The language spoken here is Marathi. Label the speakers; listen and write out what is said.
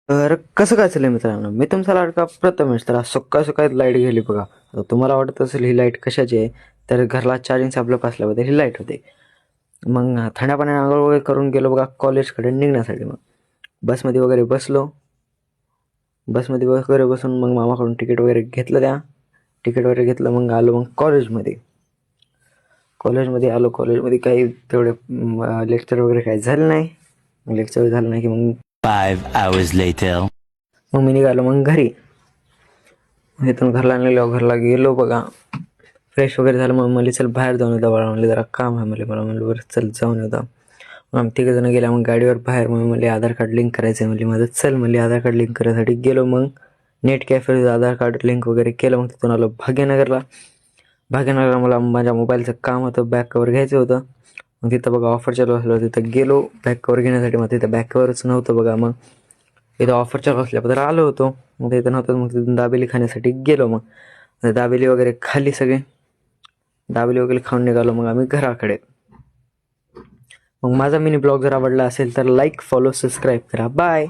Speaker 1: तर कसं काय चाललंय मित्रांनो, मी तुमचा लाडका प्रथमेश. तर आज सकाळ सकाळी लाईट गेली बघा. आता तुम्हाला वाटत असेल ही लाईट कशाची आहे, तर घरला चार्जिंग संपलं असल्याबद्दल ही लाईट होते. मग थंड्या पाण्याने आंघोळ वगैरे करून गेलो बघा कॉलेजकडे निघण्यासाठी. मग बसमध्ये वगैरे बसलो. बसमध्ये वगैरे बसून मग मामाकडून तिकीट वगैरे घेतलं. तिकीट वगैरे घेतलं, मग आलो मग कॉलेजमध्ये. आलो. कॉलेजमध्ये काही तेवढे लेक्चर वगैरे काही झालं नाही. लेक्चर झालं नाही की मग
Speaker 2: 5 hours later.
Speaker 1: मी निघालो मग घरी. इथून घरला निघालो, घरला गेलो बघा. फ्रेश वगैरे झालं. मग मला चल बाहेर जाऊन येतो बाळा, म्हणले जरा काम आहे मला म्हणलं बरं चल जाऊन येतो. मग आम्ही तिघं जण गेल्या मग गाडीवर बाहेर. मग म्हणले आधार कार्ड लिंक करायचं आहे, म्हणले माझं चल म्हणले आधार कार्ड लिंक करायसाठी गेलो. मग नेट कॅफेवर आधार कार्ड लिंक वगैरे केलं. मग तिथून आलो भाग्यनगरला. मला माझ्या मोबाईलचं काम होतं, बॅक कवर घ्यायचं होतं. मग तिथं बघा ऑफर चालू असलं, तिथं गेलो बॅक कवर घेण्यासाठी. मग तिथं बॅक कवरच नव्हतं बघा. मग इथं ऑफर चालू असल्याबद्दल आलो होतो. मग तिथं नव्हतं, मग तिथून दाबेली खाण्यासाठी गेलो. मग दाबेली वगैरे खाल्ली सगळे. दाबेली वगैरे खाऊन निघालो मग आम्ही घराकडे. मग माझा मिनी ब्लॉग जर आवडला असेल तर लाईक, फॉलो, सबस्क्राईब करा. बाय.